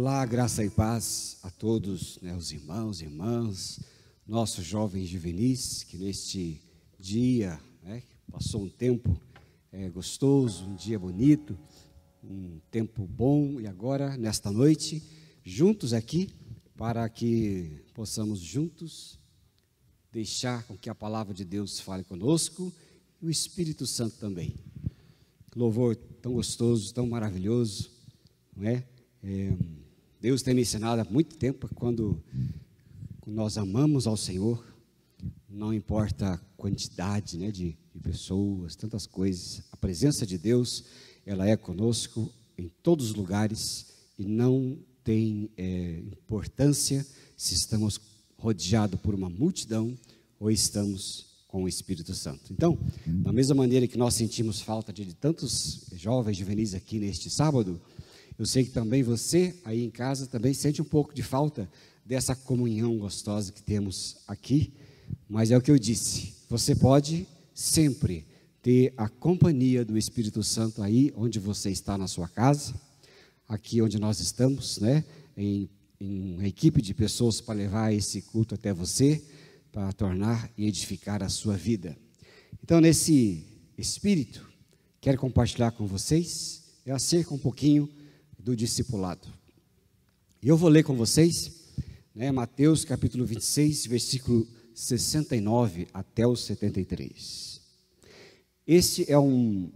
Olá, graça e paz a todos, os irmãos e irmãs, nossos jovens juvenis, que neste dia, passou um tempo gostoso, um dia bonito, um tempo bom, e agora, nesta noite, juntos aqui, para que possamos juntos deixar com que a palavra de Deus fale conosco, e o Espírito Santo também. Louvor tão gostoso, tão maravilhoso, não é? Deus tem me ensinado há muito tempo, quando nós amamos ao Senhor, não importa a quantidade de pessoas, tantas coisas, a presença de Deus, ela é conosco em todos os lugares, e não tem importância se estamos rodeados por uma multidão ou estamos com o Espírito Santo. Então, da mesma maneira que nós sentimos falta de tantos jovens juvenis aqui neste sábado, eu sei que também você, aí em casa, também sente um pouco de falta dessa comunhão gostosa que temos aqui, mas é o que eu disse, você pode sempre ter a companhia do Espírito Santo aí onde você está na sua casa, aqui onde nós estamos, em uma equipe de pessoas para levar esse culto até você, para tornar e edificar a sua vida. Então, nesse espírito, quero compartilhar com vocês acerca um pouquinho do discipulado. Eu vou ler com vocês, Mateus capítulo 26, versículo 69 até o 73. Este é um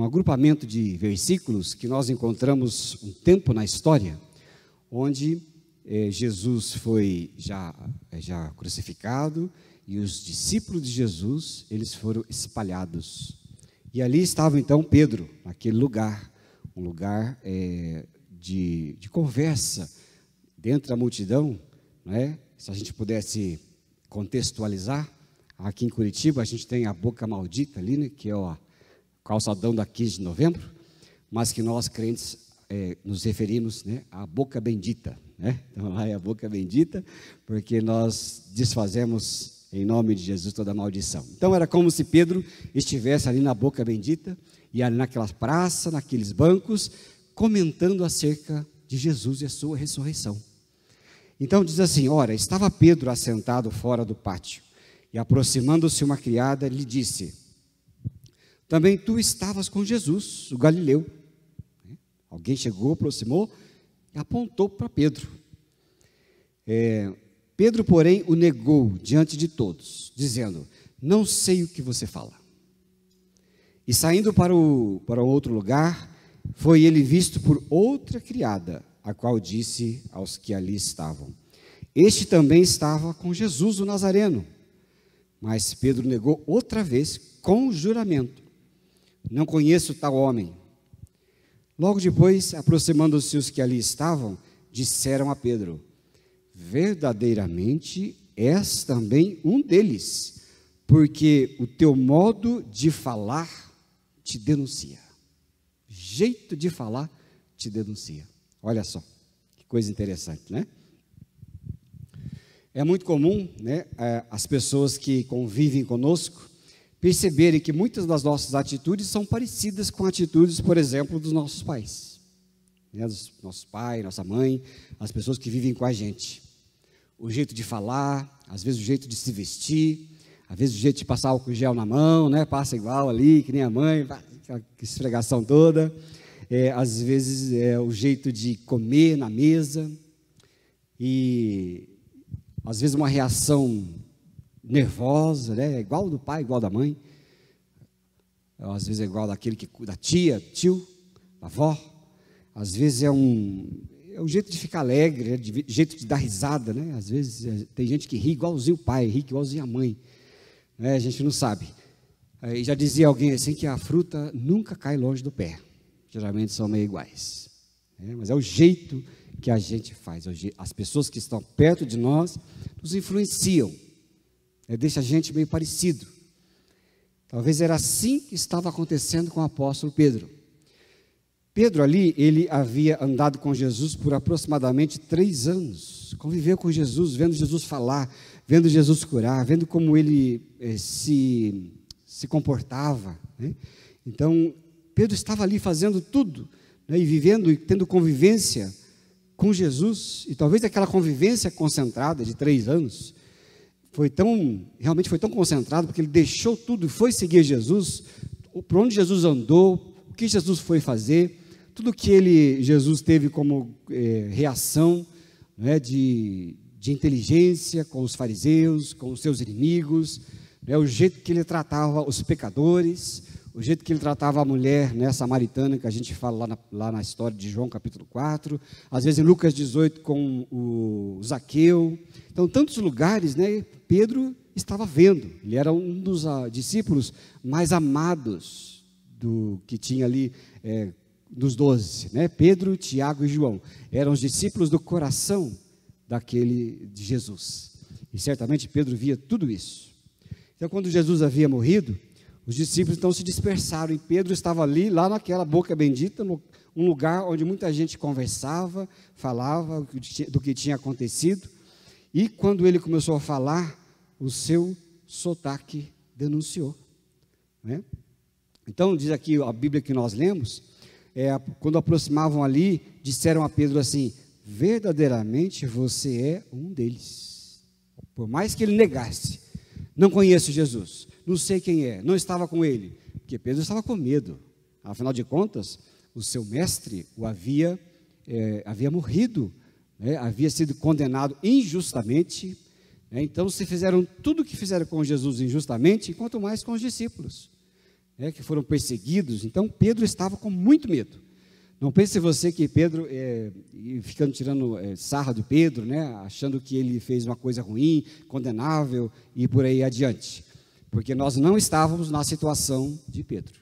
agrupamento de versículos que nós encontramos um tempo na história, onde Jesus foi já crucificado, e os discípulos de Jesus, eles foram espalhados. E ali estava então Pedro, naquele lugar, um lugar de conversa dentro da multidão, Se a gente pudesse contextualizar, aqui em Curitiba a gente tem a Boca Maldita ali, que é o calçadão da 15 de novembro, mas que nós crentes nos referimos à Boca Bendita, Então lá é a Boca Bendita, porque nós desfazemos em nome de Jesus toda maldição. Então era como se Pedro estivesse ali na Boca Bendita, e ali naquela praça, naqueles bancos, comentando acerca de Jesus e a sua ressurreição. Então diz assim: ora, estava Pedro assentado fora do pátio, e aproximando-se uma criada, lhe disse: também tu estavas com Jesus, o Galileu. Alguém chegou, aproximou e apontou para Pedro. Pedro, porém, o negou diante de todos, dizendo: não sei o que você fala. E saindo para outro lugar, foi ele visto por outra criada, a qual disse aos que ali estavam: este também estava com Jesus o Nazareno. Mas Pedro negou outra vez, com juramento: não conheço tal homem. Logo depois, aproximando-se os que ali estavam, disseram a Pedro: verdadeiramente és também um deles, porque o teu modo de falar te denuncia. Jeito de falar te denuncia. Olha só, que coisa interessante, É muito comum, as pessoas que convivem conosco perceberem que muitas das nossas atitudes são parecidas com atitudes, por exemplo, dos nossos pais, dos nossos pais, nossa mãe, as pessoas que vivem com a gente. O jeito de falar, às vezes o jeito de se vestir, às vezes o jeito de passar álcool gel na mão, passa igual ali, que nem a mãe, aquela esfregação toda. Às vezes o jeito de comer na mesa, e às vezes uma reação nervosa, igual do pai, igual da mãe, às vezes é igual daquele da tia, tio, da avó. Às vezes é o jeito de ficar alegre, de jeito de dar risada, Às vezes tem gente que ri igualzinho o pai, ri igualzinho a mãe, A gente não sabe. E já dizia alguém assim que a fruta nunca cai longe do pé, geralmente são meio iguais, mas é o jeito que a gente faz. As pessoas que estão perto de nós nos influenciam, deixa a gente meio parecido. Talvez era assim que estava acontecendo com o apóstolo Pedro. Pedro ali, ele havia andado com Jesus por aproximadamente 3 anos, conviveu com Jesus, vendo Jesus falar, vendo Jesus curar, vendo como ele se comportava, Então, Pedro estava ali fazendo tudo, e vivendo e tendo convivência com Jesus, e talvez aquela convivência concentrada de 3 anos, realmente foi tão concentrado, porque ele deixou tudo e foi seguir Jesus, por onde Jesus andou, o que Jesus foi fazer, tudo que Jesus teve como reação, né, de inteligência com os fariseus, com os seus inimigos, né, o jeito que ele tratava os pecadores, o jeito que ele tratava a mulher, né, samaritana, que a gente fala lá na história de João capítulo 4, às vezes em Lucas 18 com o Zaqueu. Então, tantos lugares, né, Pedro estava vendo, ele era um dos discípulos mais amados que tinha ali, dos 12, né? Pedro, Tiago e João, eram os discípulos do coração de Jesus, e certamente Pedro via tudo isso. Então, quando Jesus havia morrido, os discípulos então se dispersaram, e Pedro estava ali, lá naquela boca bendita, um lugar onde muita gente conversava, falava do que tinha acontecido, e quando ele começou a falar, o seu sotaque denunciou, né? Então, diz aqui a Bíblia que nós lemos, quando aproximavam ali, disseram a Pedro assim: verdadeiramente você é um deles. Por mais que ele negasse, não conheço Jesus, não sei quem é, não estava com ele, porque Pedro estava com medo, afinal de contas, o seu mestre havia morrido, né, havia sido condenado injustamente, né, então se fizeram tudo o que fizeram com Jesus injustamente, quanto mais com os discípulos, né, que foram perseguidos. Então Pedro estava com muito medo. Não pense você que Pedro, ficando tirando sarra de Pedro, né, achando que ele fez uma coisa ruim, condenável e por aí adiante, porque nós não estávamos na situação de Pedro,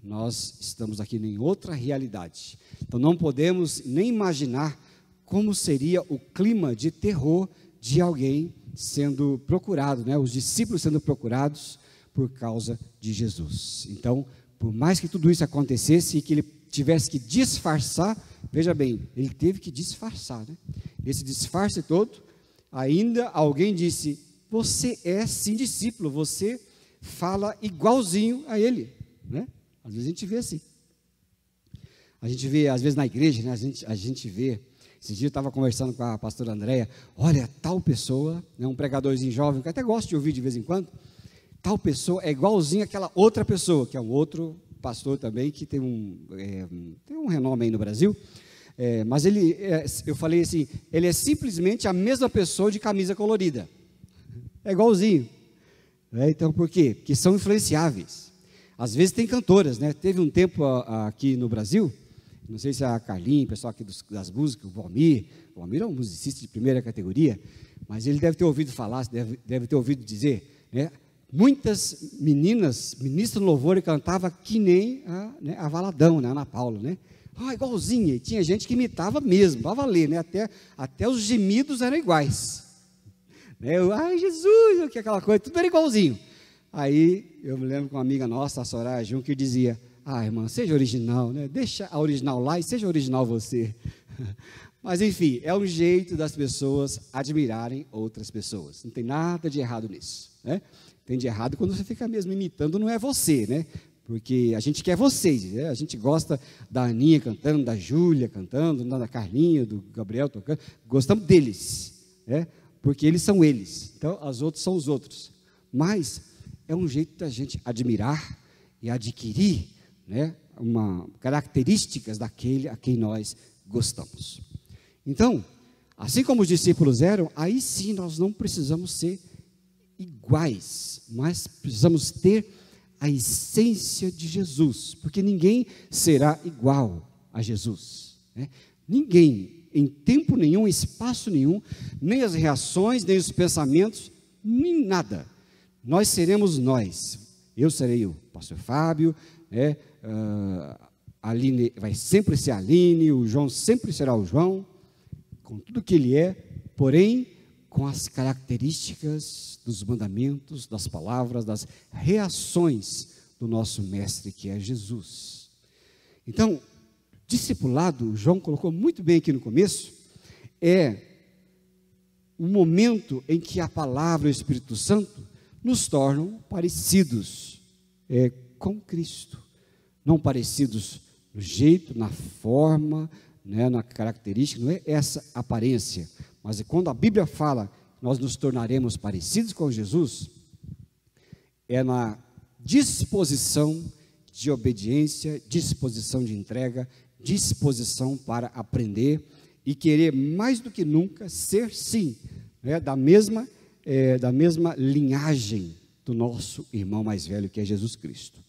nós estamos aqui em outra realidade. Então não podemos nem imaginar como seria o clima de terror de alguém sendo procurado, né, os discípulos sendo procurados por causa de Jesus. Então, por mais que tudo isso acontecesse e que ele tivesse que disfarçar, veja bem, ele teve que disfarçar, né? Esse disfarce todo, ainda alguém disse: você é sim discípulo, você fala igualzinho a ele, né? Às vezes a gente vê assim, a gente vê às vezes na igreja, né? a gente vê, esses dias eu estava conversando com a pastora Andréia, olha, tal pessoa, né, um pregadorzinho jovem, que eu até gosto de ouvir de vez em quando, tal pessoa é igualzinho àquela outra pessoa, que é um outro pastor também, que tem um renome aí no Brasil, mas eu falei assim, ele é simplesmente a mesma pessoa de camisa colorida, é igualzinho, né? Então por quê? Porque são influenciáveis. Às vezes tem cantoras, né? Teve um tempo aqui no Brasil, não sei se é a Carlinha, o pessoal aqui das músicas, o Valmir é um musicista de primeira categoria, mas ele deve ter ouvido falar, deve ter ouvido dizer, né? Muitas meninas ministram louvor e cantavam que nem a Valadão, né, a Ana Paula, né? Igualzinha, e tinha gente que imitava mesmo, para valer, né? Até os gemidos eram iguais, né? Ai, Jesus, aquela coisa, tudo era igualzinho. Aí, eu me lembro com uma amiga nossa, a Soraya Jun, que dizia: irmã, seja original, né? Deixa a original lá e seja original você. Mas, enfim, é um jeito das pessoas admirarem outras pessoas, não tem nada de errado nisso, né? Tem de errado quando você fica mesmo imitando, não é você, né? Porque a gente quer vocês, né? A gente gosta da Aninha cantando, da Júlia cantando, da Carlinha, do Gabriel tocando, gostamos deles, né? Porque eles são eles, então as outras são os outros, mas é um jeito da gente admirar e adquirir, né, características daquele a quem nós gostamos. Então, assim como os discípulos eram, aí sim nós não precisamos ser iguais, mas precisamos ter a essência de Jesus, porque ninguém será igual a Jesus, né? Ninguém, em tempo nenhum, espaço nenhum, nem as reações, nem os pensamentos, nem nada. Nós seremos nós. Eu serei o pastor Fábio, né? A Aline vai sempre ser a Aline, o João sempre será o João, com tudo que ele é, porém com as características dos mandamentos, das palavras, das reações do nosso mestre, que é Jesus. Então, discipulado, João colocou muito bem aqui no começo, é um momento em que a palavra e o Espírito Santo nos tornam parecidos com Cristo, não parecidos no jeito, na forma, né, na característica, não é essa aparência, mas é quando a Bíblia fala que nós nos tornaremos parecidos com Jesus, é na disposição de obediência, disposição de entrega, disposição para aprender e querer mais do que nunca ser, sim, né, da mesma linhagem do nosso irmão mais velho, que é Jesus Cristo.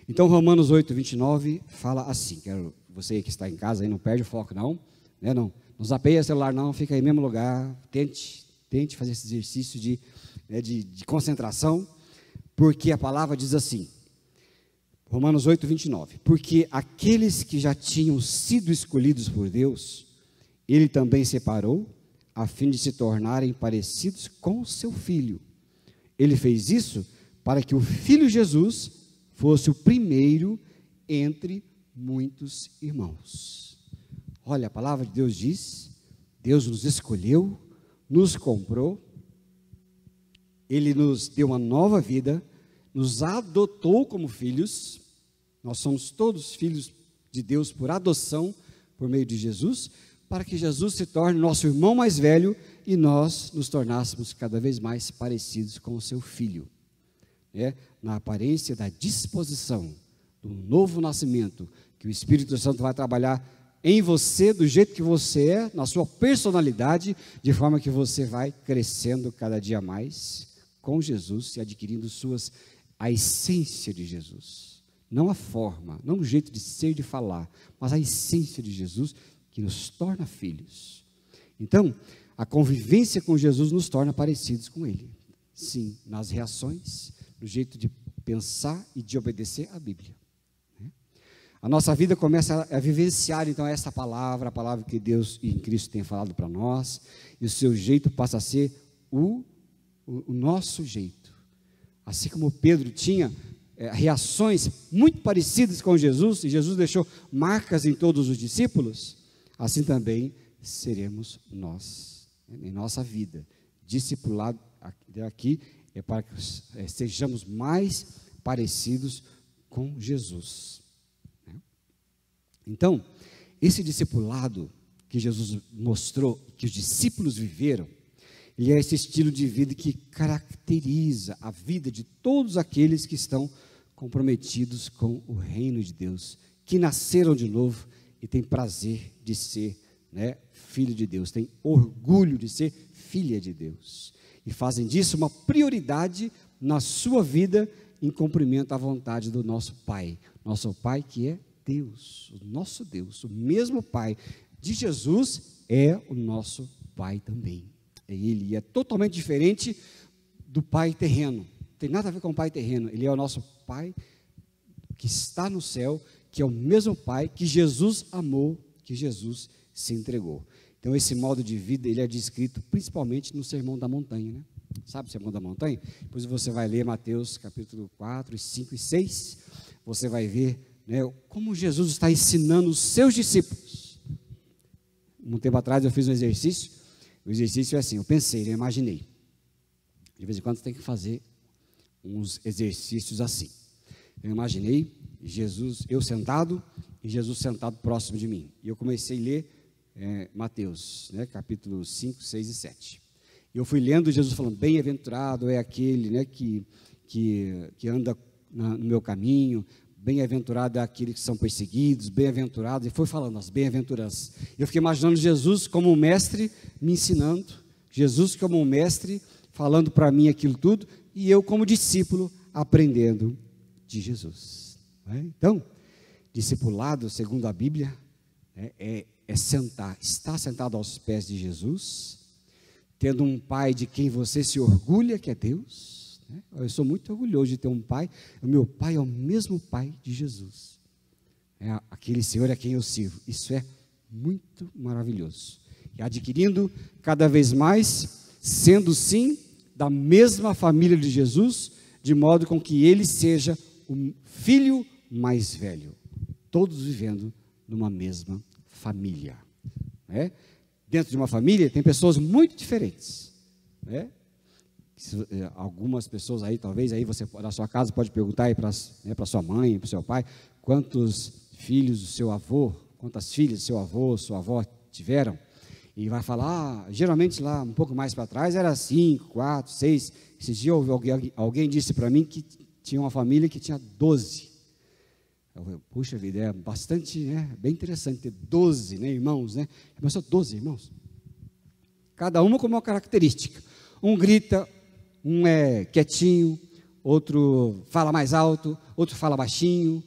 Então, Romanos 8, 29 fala assim, quero você que está em casa aí, não perde o foco não, né, não zapeia o celular não, fica aí no mesmo lugar, tente fazer esse exercício de concentração, porque a palavra diz assim, Romanos 8, 29, porque aqueles que já tinham sido escolhidos por Deus, Ele também separou, a fim de se tornarem parecidos com o seu Filho. Ele fez isso para que o Filho Jesus fosse o primeiro entre muitos irmãos. Olha, a palavra de Deus diz, Deus nos escolheu, nos comprou, Ele nos deu uma nova vida, nos adotou como filhos, nós somos todos filhos de Deus por adoção, por meio de Jesus, para que Jesus se torne nosso irmão mais velho e nós nos tornássemos cada vez mais parecidos com o seu Filho, né? Na aparência da disposição, do novo nascimento, que o Espírito Santo vai trabalhar em você, do jeito que você é, na sua personalidade, de forma que você vai crescendo cada dia mais com Jesus e adquirindo a essência de Jesus. Não a forma, não o jeito de ser e de falar, mas a essência de Jesus que nos torna filhos. Então, a convivência com Jesus nos torna parecidos com Ele. Sim, nas reações, no jeito de pensar e de obedecer à Bíblia. A nossa vida começa a vivenciar, então, essa palavra, a palavra que Deus em Cristo tem falado para nós, e o seu jeito passa a ser o nosso jeito. Assim como Pedro tinha reações muito parecidas com Jesus, e Jesus deixou marcas em todos os discípulos, assim também seremos nós, em nossa vida. Discipulado aqui é para que sejamos mais parecidos com Jesus. Então, esse discipulado que Jesus mostrou, que os discípulos viveram, ele é esse estilo de vida que caracteriza a vida de todos aqueles que estão comprometidos com o reino de Deus, que nasceram de novo e têm prazer de ser, né, filho de Deus, têm orgulho de ser filha de Deus, e fazem disso uma prioridade na sua vida, em cumprimento à vontade do nosso Pai que é Deus, o nosso Deus, o mesmo Pai de Jesus é o nosso Pai também. Ele é totalmente diferente do Pai terreno, não tem nada a ver com o Pai terreno, Ele é o nosso Pai que está no céu, que é o mesmo Pai que Jesus amou, que Jesus se entregou. Então esse modo de vida, ele é descrito principalmente no Sermão da Montanha, né? Sabe o Sermão da Montanha? Depois você vai ler Mateus capítulo 4, 5 e 6, você vai ver, né, como Jesus está ensinando os seus discípulos. Um tempo atrás eu fiz um exercício, o exercício é assim, eu pensei, eu imaginei, de vez em quando você tem que fazer uns exercícios assim. Eu imaginei Jesus, eu sentado, e Jesus sentado próximo de mim, e eu comecei a ler Mateus, né, capítulo 5, 6 e 7, e eu fui lendo Jesus falando, bem-aventurado é aquele, né, que anda no meu caminho, bem-aventurado é aqueles que são perseguidos, bem-aventurado, e foi falando as bem-aventuranças. Eu fiquei imaginando Jesus como um mestre me ensinando, Jesus como um mestre falando para mim aquilo tudo, e eu como discípulo aprendendo de Jesus. Então, discipulado, segundo a Bíblia, é estar sentado aos pés de Jesus, tendo um Pai de quem você se orgulha, que é Deus. Eu sou muito orgulhoso de ter um Pai, o meu Pai é o mesmo Pai de Jesus, é aquele Senhor a quem eu sirvo. Isso é muito maravilhoso, e adquirindo cada vez mais, sendo sim da mesma família de Jesus, de modo com que ele seja o filho mais velho, todos vivendo numa mesma família, né? Dentro de uma família tem pessoas muito diferentes, né? Algumas pessoas aí, talvez aí você na sua casa pode perguntar aí para sua mãe, para o seu pai, quantos filhos o seu avô, quantas filhas seu avô, sua avó tiveram, e vai falar, geralmente lá um pouco mais para trás era 5, 4, 6. Esses dias alguém disse para mim que tinha uma família que tinha 12. Eu falei, puxa vida, é bastante, né, bem interessante ter 12, né, irmãos, né? Mas são 12 irmãos. Cada uma com uma característica. Um grita, um é quietinho, outro fala mais alto, outro fala baixinho,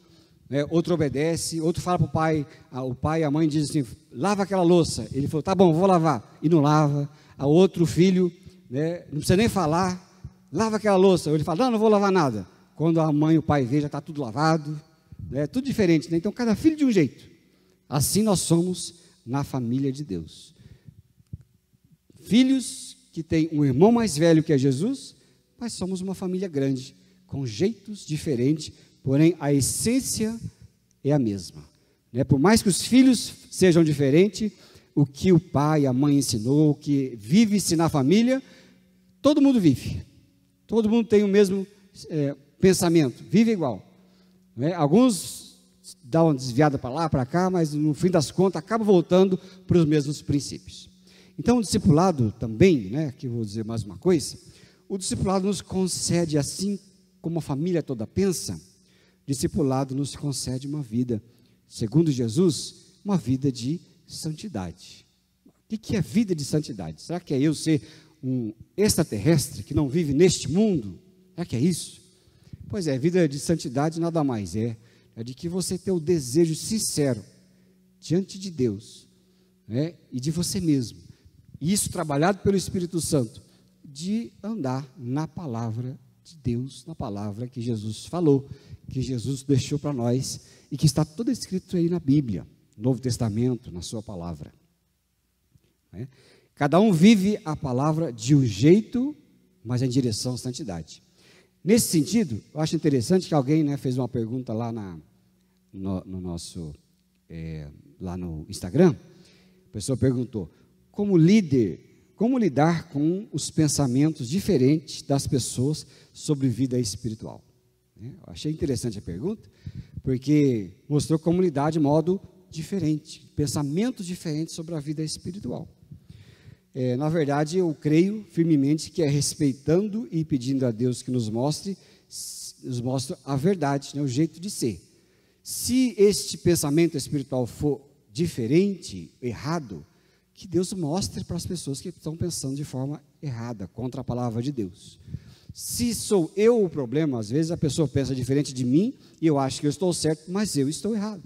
né, outro obedece, outro fala para o pai. O pai e a mãe dizem assim, lava aquela louça. Ele falou, tá bom, vou lavar. E não lava. A outro filho, né, não precisa nem falar, lava aquela louça. Ele fala, não vou lavar nada. Quando a mãe e o pai vê, já está tudo lavado. É tudo diferente, né? Então cada filho de um jeito. Assim nós somos na família de Deus. Filhos que têm um irmão mais velho que é Jesus, mas somos uma família grande, com jeitos diferentes, porém a essência é a mesma, né? Por mais que os filhos sejam diferentes, o que o pai e a mãe ensinou, o que vive-se na família, todo mundo vive. Todo mundo tem o mesmo pensamento, vive igual. Alguns dão uma desviada para lá, para cá, mas no fim das contas acabam voltando para os mesmos princípios. Então o discipulado também, né, aqui vou dizer mais uma coisa, o discipulado nos concede, assim como a família toda pensa, discipulado nos concede uma vida, segundo Jesus, uma vida de santidade. O que é vida de santidade? Será que é eu ser um extraterrestre que não vive neste mundo? Será que é isso? Pois é, vida de santidade nada mais é de que você ter o desejo sincero diante de Deus, né, e de você mesmo, e isso trabalhado pelo Espírito Santo, de andar na palavra de Deus, na palavra que Jesus falou, que Jesus deixou para nós, e que está todo escrito aí na Bíblia, no Novo Testamento, na sua palavra. Né? Cada um vive a palavra de um jeito, mas em direção à santidade. Nesse sentido, eu acho interessante que alguém, né, fez uma pergunta lá no nosso, lá no Instagram. A pessoa perguntou, como líder, como lidar com os pensamentos diferentes das pessoas sobre vida espiritual? Eu achei interessante a pergunta, porque mostrou como lidar de modo diferente, pensamentos diferentes sobre a vida espiritual. Na verdade, eu creio firmemente que é respeitando e pedindo a Deus que nos mostre a verdade, né, o jeito de ser. Se este pensamento espiritual for diferente, errado, que Deus mostre para as pessoas que estão pensando de forma errada, contra a palavra de Deus. Se sou eu o problema, às vezes a pessoa pensa diferente de mim, e eu acho que eu estou certo, mas eu estou errado.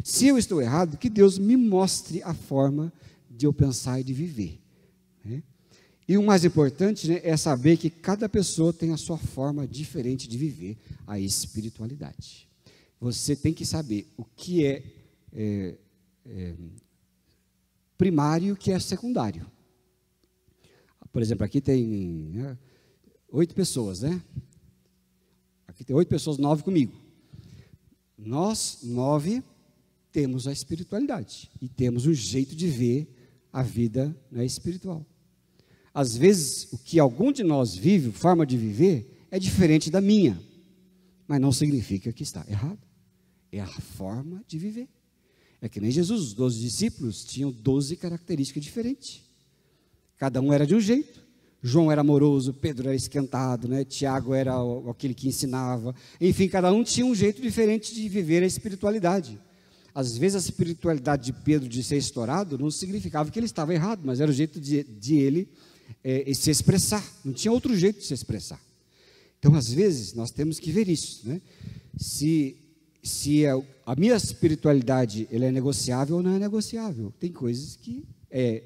Se eu estou errado, que Deus me mostre a forma de eu pensar e de viver. E o mais importante, né, é saber que cada pessoa tem a sua forma diferente de viver a espiritualidade. Você tem que saber o que é primário e o que é secundário. Por exemplo, aqui tem 8 pessoas, né? Aqui tem 8 pessoas, 9 comigo. Nós, 9, temos a espiritualidade e temos um jeito de ver a vida, né, espiritual. Às vezes, o que algum de nós vive, forma de viver, é diferente da minha, mas não significa que está errado. É a forma de viver. É que nem Jesus, os 12 discípulos tinham 12 características diferentes. Cada um era de um jeito. João era amoroso, Pedro era esquentado, né? Tiago era aquele que ensinava. Enfim, cada um tinha um jeito diferente de viver a espiritualidade. Às vezes a espiritualidade de Pedro de ser estourado não significava que ele estava errado, mas era o jeito de ele se expressar, não tinha outro jeito de se expressar. Então, às vezes, nós temos que ver isso, né? Se a minha espiritualidade ela é negociável ou não é negociável. Tem coisas que é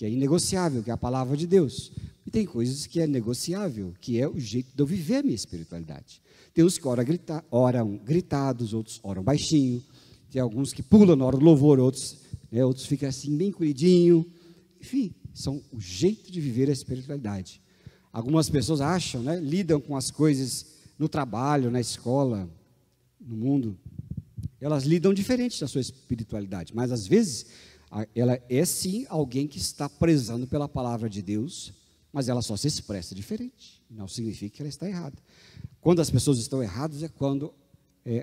inegociável, que é a palavra de Deus. E tem coisas que é negociável, que é o jeito de eu viver a minha espiritualidade. Tem uns que oram gritados, outros oram baixinho. Tem alguns que pulam na hora do louvor, outros ficam assim bem corridinho. Enfim, são o jeito de viver a espiritualidade. Algumas pessoas acham, né, lidam com as coisas no trabalho, na escola, no mundo, elas lidam diferente da sua espiritualidade, mas às vezes ela é sim alguém que está prezando pela palavra de Deus, mas ela só se expressa diferente, não significa que ela está errada. Quando as pessoas estão erradas é quando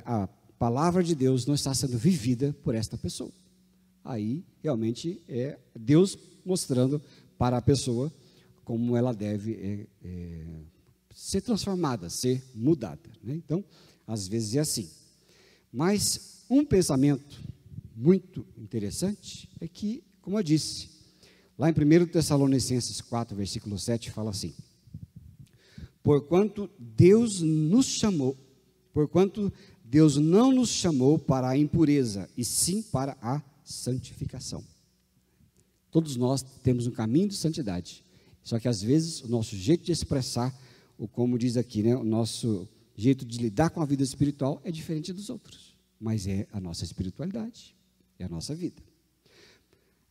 a palavra de Deus não está sendo vivida por esta pessoa. aí realmente é Deus mostrando para a pessoa como ela deve ser transformada, ser mudada, né? Então, às vezes é assim. Mas um pensamento muito interessante é que, como eu disse, lá em 1 Tessalonicenses 4, versículo 7, fala assim: porquanto Deus não nos chamou para a impureza, e sim para a santificação. Todos nós temos um caminho de santidade, só que às vezes o nosso jeito de expressar, ou como diz aqui, né, o nosso jeito de lidar com a vida espiritual é diferente dos outros, mas é a nossa espiritualidade, é a nossa vida.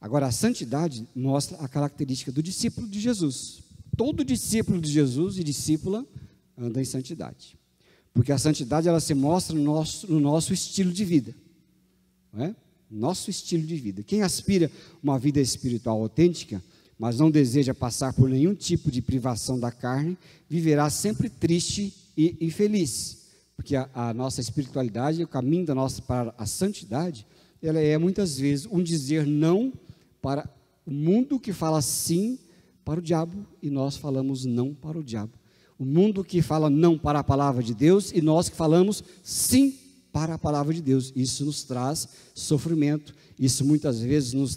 Agora, a santidade mostra a característica do discípulo de Jesus. Todo discípulo de Jesus e discípula anda em santidade, porque a santidade ela se mostra no nosso estilo de vida, não é? Nosso estilo de vida. Quem aspira uma vida espiritual autêntica, mas não deseja passar por nenhum tipo de privação da carne, viverá sempre triste e infeliz, porque a nossa espiritualidade, o caminho da nossa para a santidade, ela é muitas vezes um dizer não para o mundo que fala sim para o diabo, e nós falamos não para o diabo. O mundo que fala não para a palavra de Deus, e nós que falamos sim para a palavra de Deus. Isso nos traz sofrimento, isso muitas vezes nos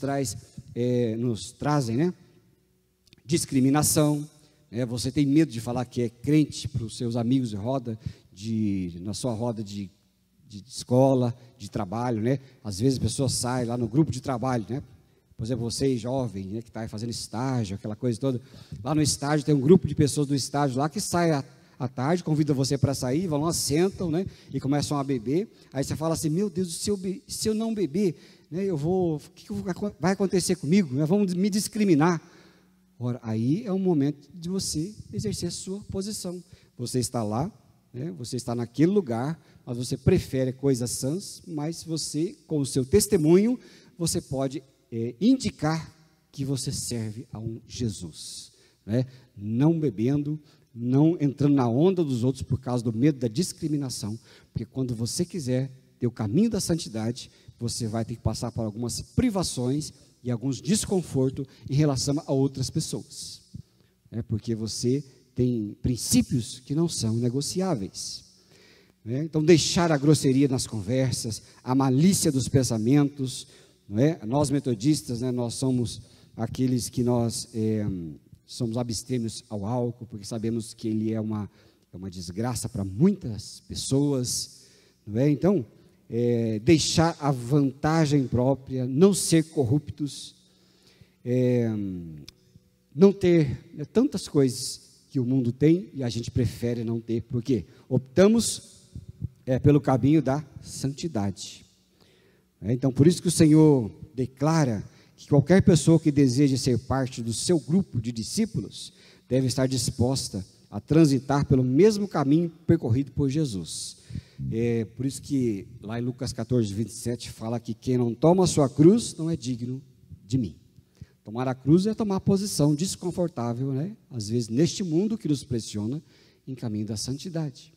trazem, né, discriminação, né? Você tem medo de falar que é crente para os seus amigos na sua roda de escola, de trabalho, né? Às vezes a pessoa sai lá no grupo de trabalho, né? Por exemplo, você jovem, né, que está fazendo estágio, aquela coisa toda, lá no estágio tem um grupo de pessoas do estágio lá que sai à tarde, convida você para sair, vão lá, sentam, né, e começam a beber. Aí você fala assim: meu Deus, se eu não beber, né, o que vai acontecer comigo? Vão me discriminar. Ora, aí é o momento de você exercer a sua posição. Você está lá, né, você está naquele lugar, mas você prefere coisas sãs, mas você, com o seu testemunho, você pode indicar que você serve a um Jesus, né? Não bebendo, não entrando na onda dos outros por causa do medo da discriminação, porque quando você quiser ter o caminho da santidade, você vai ter que passar por algumas privações e alguns desconfortos em relação a outras pessoas, né? Porque você tem princípios que não são negociáveis, né? Então, deixar a grosseria nas conversas, a malícia dos pensamentos, não é? Nós metodistas, né, nós somos aqueles que somos abstêmios ao álcool, porque sabemos que ele é uma desgraça para muitas pessoas, não é? Então, deixar a vantagem própria, não ser corruptos, não ter, né, tantas coisas que o mundo tem e a gente prefere não ter, porque optamos pelo caminho da santidade. Então, por isso que o Senhor declara que qualquer pessoa que deseje ser parte do seu grupo de discípulos deve estar disposta a transitar pelo mesmo caminho percorrido por Jesus. Por isso que lá em Lucas 14, 27 fala que quem não toma a sua cruz não é digno de mim. Tomar a cruz é tomar posição desconfortável, né? Às vezes neste mundo que nos pressiona, em caminho da santidade.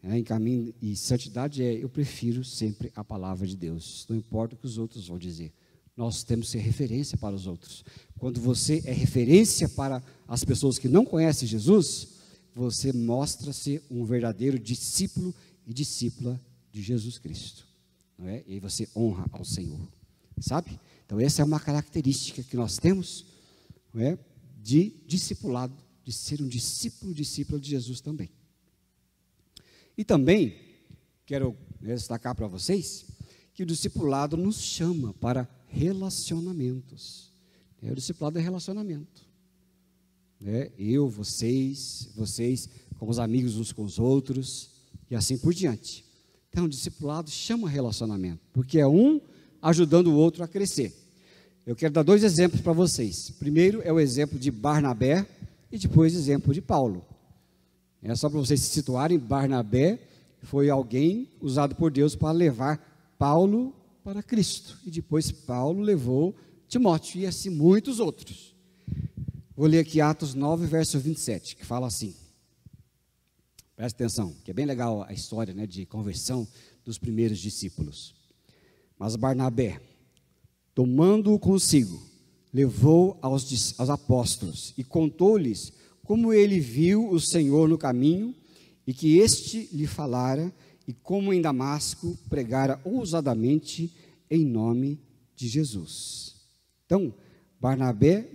Em caminho e santidade eu prefiro sempre a palavra de Deus, não importa o que os outros vão dizer, nós temos que ser referência para os outros. Quando você é referência para as pessoas que não conhecem Jesus, você mostra ser um verdadeiro discípulo e discípula de Jesus Cristo, não é? E aí você honra ao Senhor, sabe? Então essa é uma característica que nós temos, não é? De discipulado, de ser um discípula de Jesus também. E também, quero destacar para vocês, que o discipulado nos chama para relacionamentos. O discipulado é relacionamento. Eu, vocês com os amigos uns com os outros, e assim por diante. Então, o discipulado chama relacionamento, porque é um ajudando o outro a crescer. Eu quero dar 2 exemplos para vocês. Primeiro é o exemplo de Barnabé, e depois o exemplo de Paulo. Só para vocês se situarem, Barnabé foi alguém usado por Deus para levar Paulo para Cristo. E depois Paulo levou Timóteo e assim muitos outros. Vou ler aqui Atos 9, verso 27, que fala assim. Presta atenção, que é bem legal a história, né, de conversão dos primeiros discípulos. Mas Barnabé, tomando-o consigo, levou aos apóstolos e contou-lhes como ele viu o Senhor no caminho e que este lhe falara, e como em Damasco pregara ousadamente em nome de Jesus. Então, Barnabé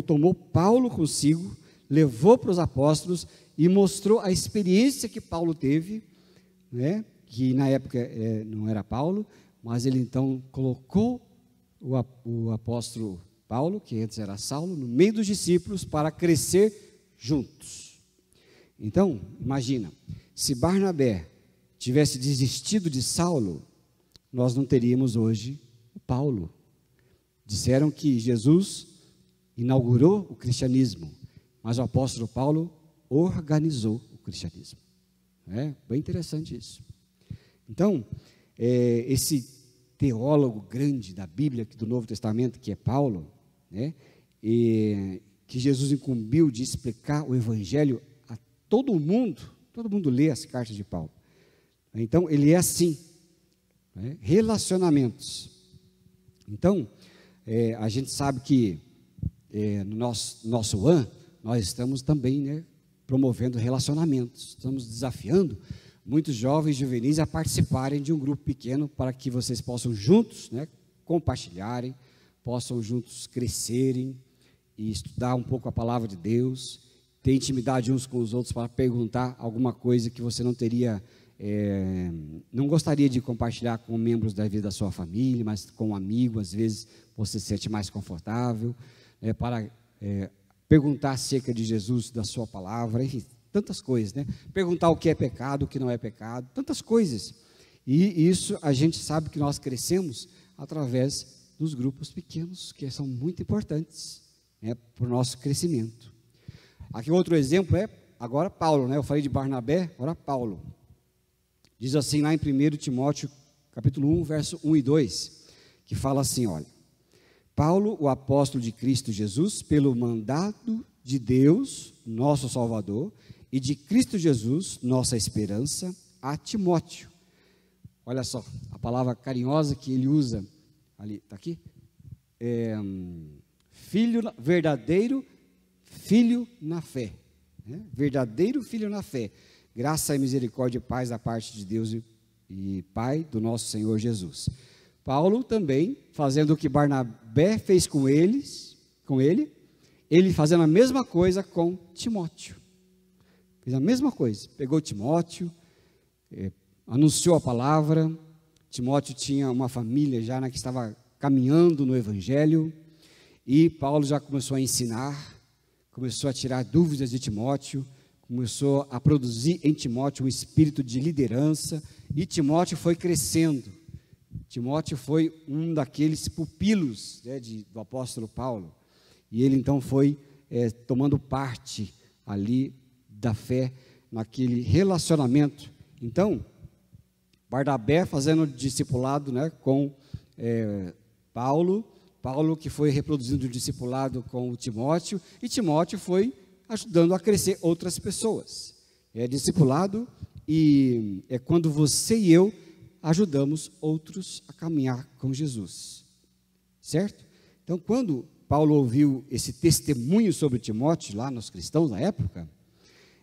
tomou Paulo consigo, levou para os apóstolos e mostrou a experiência que Paulo teve, né, que na época não era Paulo, mas ele então colocou o apóstolo Paulo, que antes era Saulo, no meio dos discípulos para crescer juntos. Então, imagina, se Barnabé tivesse desistido de Saulo, nós não teríamos hoje o Paulo. Disseram que Jesus inaugurou o cristianismo, mas o apóstolo Paulo organizou o cristianismo. É bem interessante isso. Então, esse teólogo grande da Bíblia, do Novo Testamento, que é Paulo, né, que Jesus incumbiu de explicar o Evangelho a todo mundo lê as cartas de Paulo. Então, ele é assim, né, relacionamentos. Então, a gente sabe que no nosso ano, nós estamos também, né, promovendo relacionamentos, estamos desafiando muitos jovens juvenis a participarem de um grupo pequeno para que vocês possam juntos, né, compartilharem, possam juntos crescerem e estudar um pouco a palavra de Deus, ter intimidade uns com os outros para perguntar alguma coisa que você não gostaria de compartilhar com membros da vida da sua família, mas com um amigo, às vezes você se sente mais confortável, para perguntar acerca de Jesus, da sua palavra, enfim, tantas coisas, né? Perguntar o que é pecado, o que não é pecado, tantas coisas. E isso a gente sabe que nós crescemos através dos grupos pequenos, que são muito importantes, né, para o nosso crescimento. Aqui outro exemplo agora Paulo, né? Eu falei de Barnabé, agora Paulo. Diz assim lá em 1 Timóteo, capítulo 1, verso 1 e 2, que fala assim, olha: Paulo, o apóstolo de Cristo Jesus, pelo mandado de Deus, nosso Salvador, e de Cristo Jesus, nossa esperança, a Timóteo. Olha só, a palavra carinhosa que ele usa, ali, está aqui? Verdadeiro filho na fé. Né? Verdadeiro filho na fé. Graça e misericórdia e paz da parte de Deus e Pai do nosso Senhor Jesus. Paulo também, fazendo o que Barnabé fez com ele fazendo a mesma coisa com Timóteo. Fez a mesma coisa, pegou Timóteo, anunciou a palavra. Timóteo tinha uma família já, né, que estava caminhando no Evangelho, e Paulo já começou a ensinar, começou a tirar dúvidas de Timóteo, começou a produzir em Timóteo um espírito de liderança, e Timóteo foi crescendo. Timóteo foi um daqueles pupilos, né, do apóstolo Paulo, e ele então foi tomando parte ali da fé, naquele relacionamento. Então, Barnabé fazendo discipulado, né, com Paulo que foi reproduzindo o discipulado com o Timóteo, e Timóteo foi ajudando a crescer outras pessoas. Discipulado é quando você e eu ajudamos outros a caminhar com Jesus, certo? Então, quando Paulo ouviu esse testemunho sobre Timóteo, lá nos cristãos na época,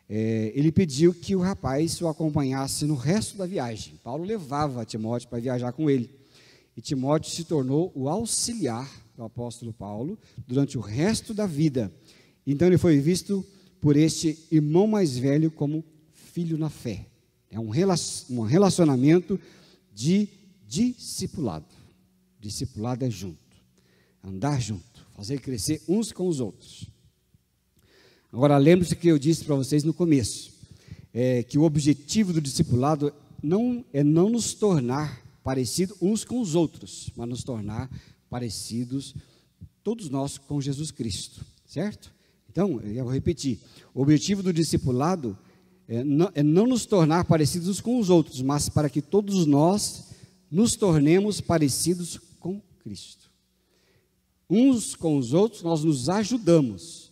ele pediu que o rapaz o acompanhasse no resto da viagem. Paulo levava Timóteo para viajar com ele, e Timóteo se tornou o auxiliar do apóstolo Paulo durante o resto da vida. Então ele foi visto por este irmão mais velho como filho na fé. É um relacionamento de discipulado. Discipulado é junto, andar junto, fazer crescer uns com os outros. Agora, lembre-se que eu disse para vocês no começo, que o objetivo do discipulado não nos tornar parecidos uns com os outros, mas nos tornar parecidos, todos nós, com Jesus Cristo, certo? Então, eu vou repetir, o objetivo do discipulado é não nos tornar parecidos uns com os outros, mas para que todos nós nos tornemos parecidos com Cristo. Uns com os outros, nós nos ajudamos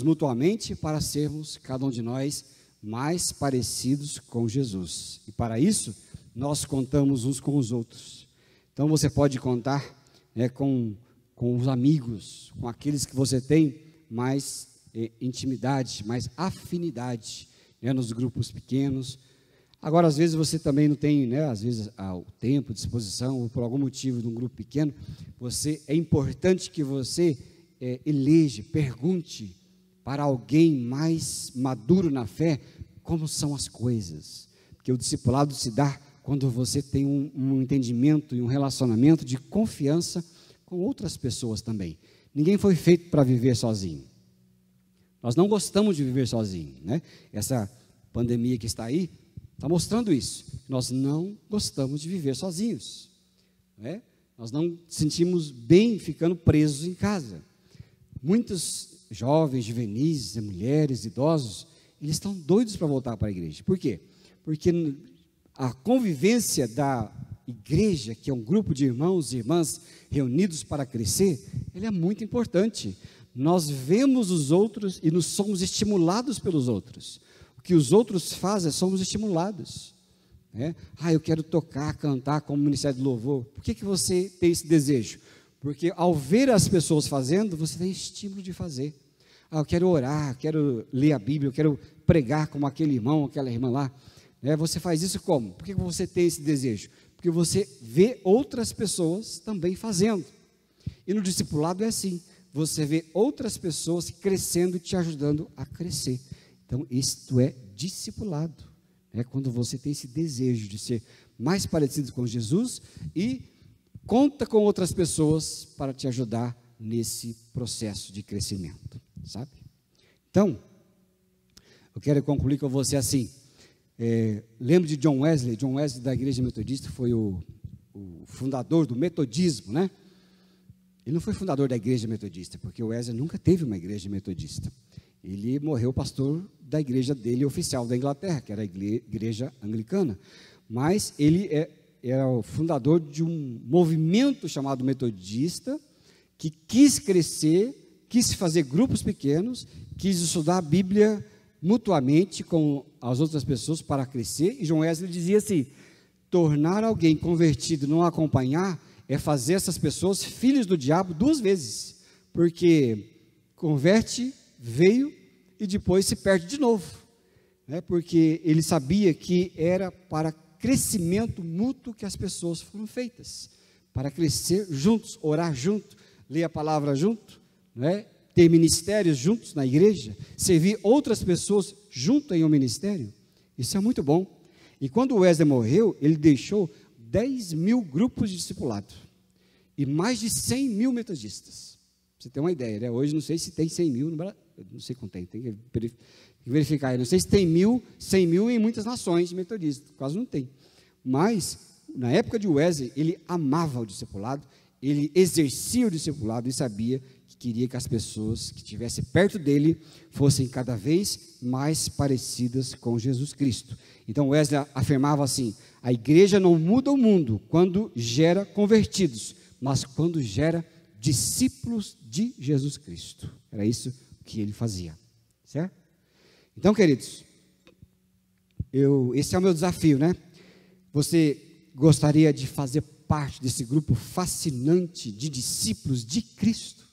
mutuamente para sermos, cada um de nós, mais parecidos com Jesus. E para isso, nós contamos uns com os outros. Então você pode contar, né, com os amigos, com aqueles que você tem mais intimidade, mais afinidade, né, nos grupos pequenos. Agora, às vezes você também não tem, né, às vezes, o tempo, disposição, ou por algum motivo de um grupo pequeno, é importante que você eleja, pergunte para alguém mais maduro na fé como são as coisas, porque o discipulado se dá quando você tem um entendimento e um relacionamento de confiança com outras pessoas também. Ninguém foi feito para viver sozinho. Nós não gostamos de viver sozinho, né? Essa pandemia que está aí está mostrando isso. Nós não gostamos de viver sozinhos, né? Nós não sentimos bem ficando presos em casa. Muitos jovens, juvenis, mulheres, idosos, eles estão doidos para voltar para a igreja. Por quê? Porque a convivência da igreja, que é um grupo de irmãos e irmãs reunidos para crescer, ele é muito importante. Nós vemos os outros e nos somos estimulados pelos outros. O que os outros fazem, somos estimulados, né? Eu quero tocar, cantar como Ministério de Louvor. Por que você tem esse desejo? Porque ao ver as pessoas fazendo, você tem estímulo de fazer. Eu quero orar, quero ler a Bíblia, eu quero pregar como aquele irmão, aquela irmã lá. Você faz isso como? Por que você tem esse desejo? Porque você vê outras pessoas também fazendo. E no discipulado é assim, você vê outras pessoas crescendo e te ajudando a crescer. Então, isto é discipulado, quando você tem esse desejo de ser mais parecido com Jesus e conta com outras pessoas para te ajudar nesse processo de crescimento, sabe? Então, eu quero concluir com você assim. Lembro de John Wesley da Igreja Metodista, foi o fundador do metodismo, né? Ele não foi fundador da Igreja Metodista, porque o Wesley nunca teve uma igreja metodista. Ele morreu pastor da igreja dele oficial da Inglaterra, que era a igreja anglicana. Mas ele era o fundador de um movimento chamado metodista, que quis crescer, quis fazer grupos pequenos, quis estudar a Bíblia mutuamente com as outras pessoas para crescer. E John Wesley dizia assim: tornar alguém convertido e não acompanhar é fazer essas pessoas filhos do diabo 2 vezes, porque converte, veio e depois se perde de novo, né? Porque ele sabia que era para crescimento mútuo que as pessoas foram feitas, para crescer juntos, orar junto, ler a palavra junto, né? Ter ministérios juntos na igreja, servir outras pessoas junto em um ministério. Isso é muito bom. E quando o Wesley morreu, ele deixou 10.000 grupos de discipulado e mais de 100.000 metodistas. Você tem uma ideia, né? Hoje não sei se tem 100.000 no Brasil, não sei quanto tem que verificar. Eu não sei se tem 100.000 em muitas nações metodistas, quase não tem. Mas, na época de Wesley, ele amava o discipulado, ele exercia o discipulado e sabia que queria que as pessoas que estivessem perto dele fossem cada vez mais parecidas com Jesus Cristo. Então Wesley afirmava assim: a igreja não muda o mundo quando gera convertidos, mas quando gera discípulos de Jesus Cristo. Era isso que ele fazia, certo? Então, queridos, esse é o meu desafio, né? Você gostaria de fazer parte desse grupo fascinante de discípulos de Cristo?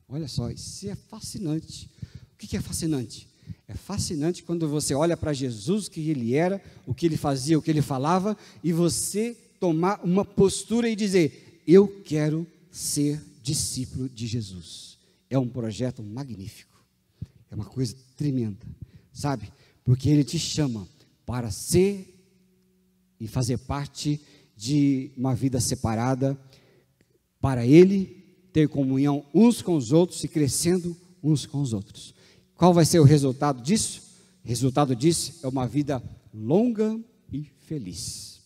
Olha só, isso é fascinante. O que é fascinante? É fascinante quando você olha para Jesus, o que ele era, o que ele fazia, o que ele falava, e você tomar uma postura e dizer: eu quero ser discípulo de Jesus. É um projeto magnífico, é uma coisa tremenda, sabe? Porque ele te chama para ser e fazer parte de uma vida separada, para ele ter comunhão uns com os outros e crescendo uns com os outros. Qual vai ser o resultado disso? O resultado disso é uma vida longa e feliz.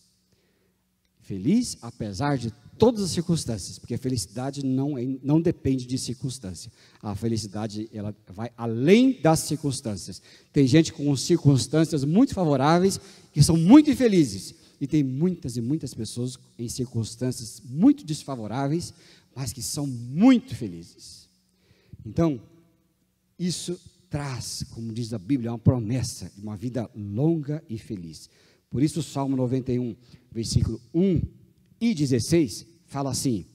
Feliz apesar de todas as circunstâncias, porque a felicidade não depende de circunstância. A felicidade, ela vai além das circunstâncias. Tem gente com circunstâncias muito favoráveis que são muito infelizes, e tem muitas e muitas pessoas em circunstâncias muito desfavoráveis, mas que são muito felizes. Então, isso traz, como diz a Bíblia, uma promessa de uma vida longa e feliz. Por isso o Salmo 91, versículo 1, e 16, fala assim: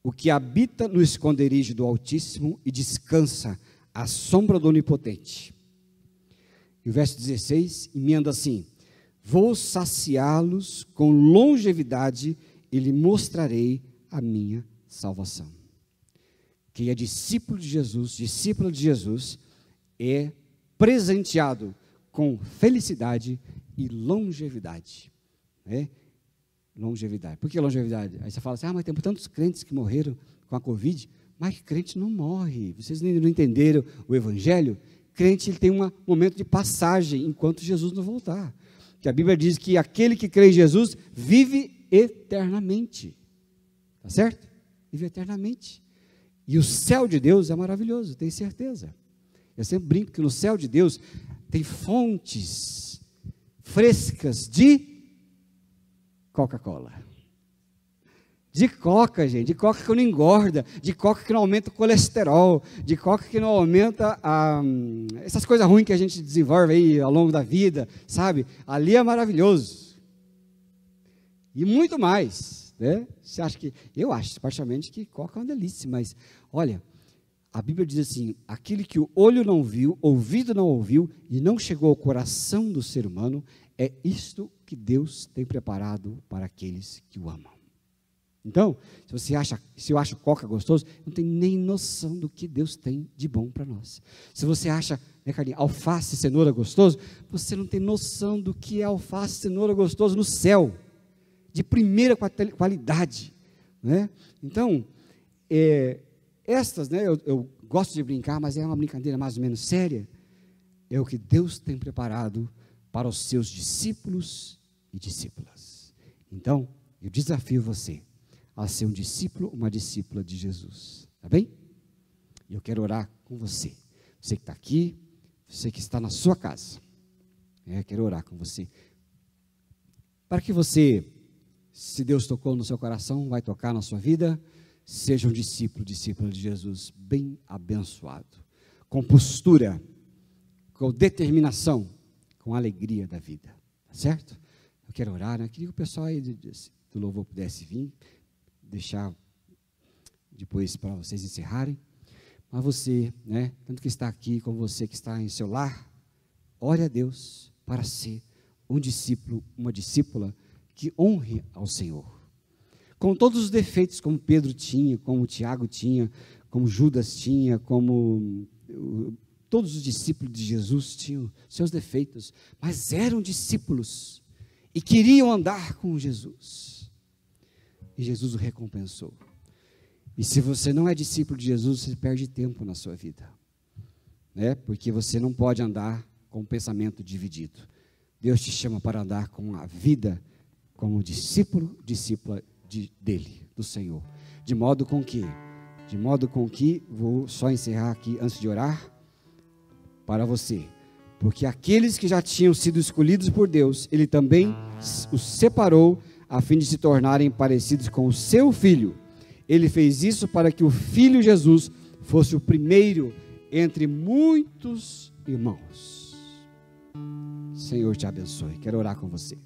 o que habita no esconderijo do Altíssimo e descansa à sombra do Onipotente. E o verso 16 emenda assim: vou saciá-los com longevidade e lhe mostrarei a minha salvação. Quem é discípulo de Jesus, discípula de Jesus, é presenteado com felicidade e longevidade. Né? Longevidade. Por que longevidade? Aí você fala assim: mas tem tantos crentes que morreram com a Covid. Mas crente não morre. Vocês nem não entenderam o Evangelho? Crente, ele tem um momento de passagem enquanto Jesus não voltar. Que a Bíblia diz que aquele que crê em Jesus vive eternamente. Tá certo? Vive eternamente. E o céu de Deus é maravilhoso, tenho certeza. Eu sempre brinco que no céu de Deus tem fontes frescas de Coca-Cola. De coca, gente, de coca que não engorda, de coca que não aumenta o colesterol, de coca que não aumenta essas coisas ruins que a gente desenvolve aí ao longo da vida, sabe? Ali é maravilhoso. E muito mais, né? Você acha que, eu acho, particularmente, que coca é uma delícia, mas, olha, a Bíblia diz assim: aquele que o olho não viu, ouvido não ouviu, e não chegou ao coração do ser humano, é isto que Deus tem preparado para aqueles que o amam. Então, se eu acho coca gostoso, não tem nem noção do que Deus tem de bom para nós. Se você acha, né, Carlinhos, alface e cenoura gostoso, você não tem noção do que é alface e cenoura gostoso no céu, de primeira qualidade, né? Então, estas, né, eu gosto de brincar, mas é uma brincadeira mais ou menos séria, é o que Deus tem preparado para os seus discípulos e discípulas. Então, eu desafio você a ser um discípulo, uma discípula de Jesus, tá bem? E eu quero orar com você, você que está aqui, você que está na sua casa, quero orar com você, para que você, se Deus tocou no seu coração, vai tocar na sua vida, seja um discípulo, discípula de Jesus, bem abençoado, com postura, com determinação, com alegria da vida, tá certo? Eu quero orar, né? Queria que o pessoal aí do louvor pudesse vir, deixar depois para vocês encerrarem, mas você, né, tanto que está aqui como você que está em seu lar, ore a Deus para ser um discípulo, uma discípula que honre ao Senhor, com todos os defeitos, como Pedro tinha, como Tiago tinha, como Judas tinha, como todos os discípulos de Jesus tinham seus defeitos, mas eram discípulos e queriam andar com Jesus. E Jesus o recompensou. E se você não é discípulo de Jesus, você perde tempo na sua vida, né? Porque você não pode andar com o pensamento dividido. Deus te chama para andar com a vida como discípulo, discípula dele, do Senhor. De modo com que, vou só encerrar aqui antes de orar, para você, porque aqueles que já tinham sido escolhidos por Deus, Ele também os separou a fim de se tornarem parecidos com o seu Filho. Ele fez isso para que o Filho Jesus fosse o primeiro entre muitos irmãos. Senhor te abençoe. Quero orar com você.